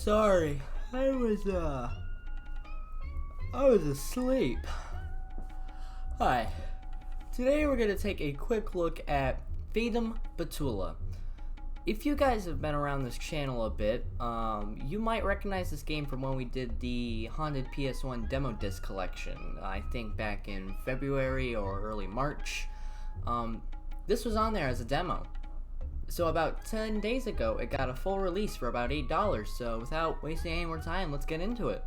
Sorry, I was asleep. Hi. Today we're gonna take a quick look at Fatum Betula. If you guys have been around this channel a bit, you might recognize this game from when we did the Haunted PS1 demo disc collection. I think back in February or early March. This was on there as a demo. So about 10 days ago, it got a full release for about $8, so without wasting any more time, let's get into it.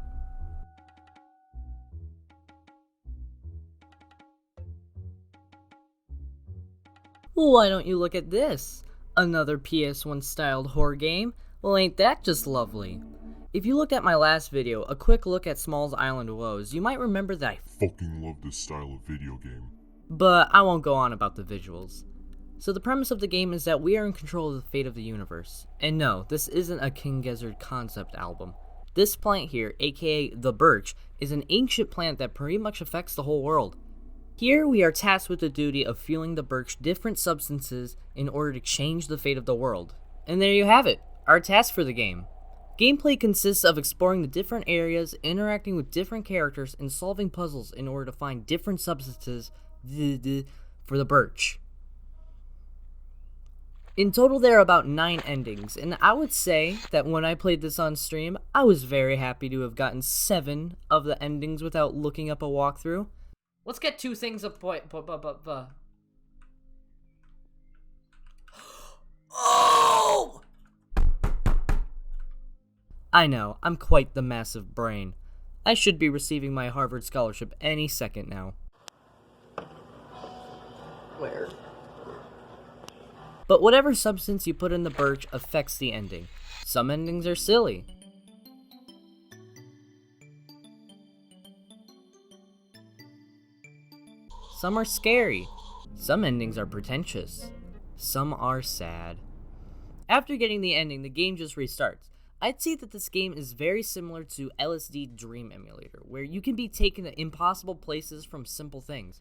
Why don't you look at this? Another PS1 styled horror game? Well, ain't that just lovely? If you looked at my last video, a quick look at Small's Island Woes, you might remember that I fucking love this style of video game. But I won't go on about the visuals. So the premise of the game is that we are in control of the fate of the universe. And no, this isn't a King Gizzard concept album. This plant here, aka the birch, is an ancient plant that pretty much affects the whole world. Here we are tasked with the duty of fueling the birch different substances in order to change the fate of the world. And there you have it, our task for the game. Gameplay consists of exploring the different areas, interacting with different characters, and solving puzzles in order to find different substances for the birch. In total, there are about 9 endings, and I would say that when I played this on stream, I was very happy to have gotten 7 of the endings without looking up a walkthrough. Let's get 2 things of point. Oh! I know, I'm quite the massive brain. I should be receiving my Harvard scholarship any second now. Where? But whatever substance you put in the birch affects the ending. Some endings are silly. Some are scary. Some endings are pretentious. Some are sad. After getting the ending, the game just restarts. I'd say that this game is very similar to LSD Dream Emulator, where you can be taken to impossible places from simple things.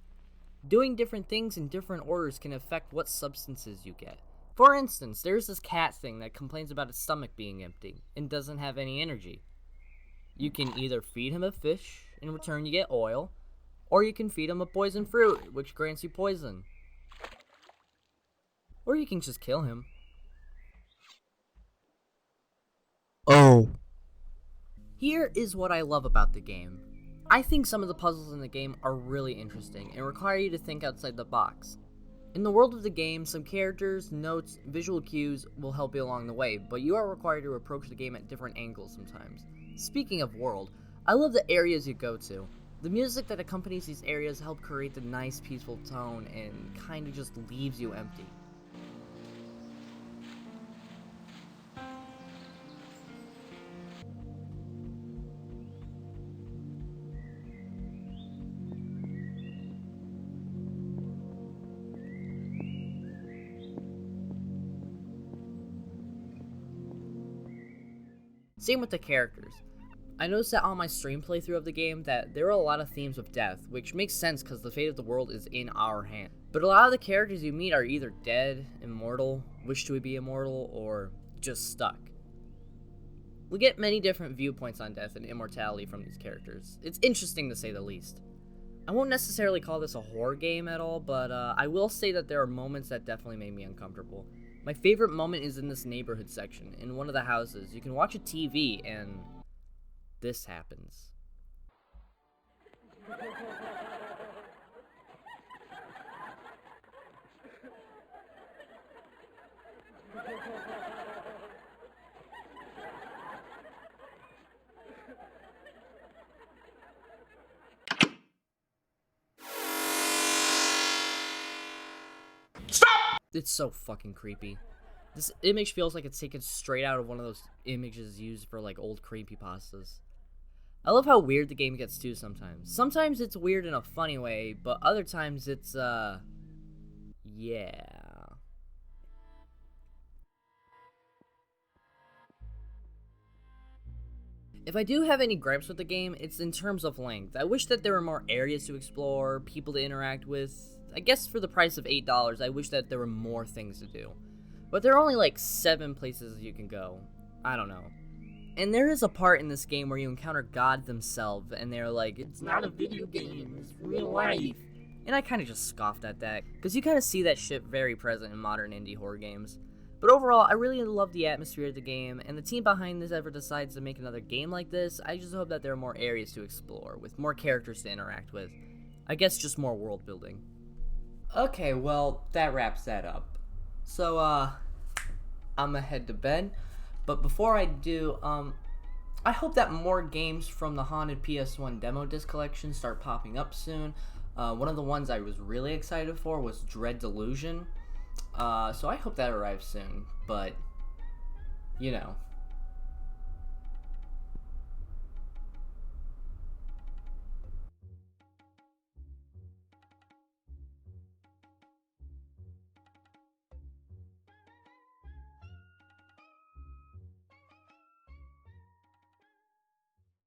Doing different things in different orders can affect what substances you get. For instance, there's this cat thing that complains about its stomach being empty and doesn't have any energy. You can either feed him a fish, in return you get oil, or you can feed him a poison fruit, which grants you poison. Or you can just kill him. Oh. Here is what I love about the game. I think some of the puzzles in the game are really interesting and require you to think outside the box. In the world of the game, some characters, notes, visual cues will help you along the way, but you are required to approach the game at different angles sometimes. Speaking of world, I love the areas you go to. The music that accompanies these areas help create the nice peaceful tone and kind of just leaves you empty. Same with the characters. I noticed that on my stream playthrough of the game that there are a lot of themes of death, which makes sense because the fate of the world is in our hand. But a lot of the characters you meet are either dead, immortal, wish to be immortal, or just stuck. We get many different viewpoints on death and immortality from these characters. It's interesting to say the least. I won't necessarily call this a horror game at all, but I will say that there are moments that definitely made me uncomfortable. My favorite moment is in this neighborhood section. In one of the houses, you can watch a TV and this happens. It's so fucking creepy. This image feels like it's taken straight out of one of those images used for like old creepypastas. I love how weird the game gets too sometimes. Sometimes it's weird in a funny way, but other times it's yeah. If I do have any gripes with the game, it's in terms of length. I wish that there were more areas to explore, people to interact with. I guess for the price of $8, I wish that there were more things to do. But there are only like 7 places you can go. I don't know. And there is a part in this game where you encounter God themselves, and they're like, it's not a video game, it's real life. And I kind of just scoffed at that, because you kind of see that shit very present in modern indie horror games. But overall, I really love the atmosphere of the game, and the team behind this ever decides to make another game like this, I just hope that there are more areas to explore, with more characters to interact with. I guess just more world building. Okay, well, that wraps that up. So, I'm gonna head to bed. But before I do, I hope that more games from the Haunted PS1 demo disc collection start popping up soon. One of the ones I was really excited for was Dread Delusion. So I hope that arrives soon, but, you know.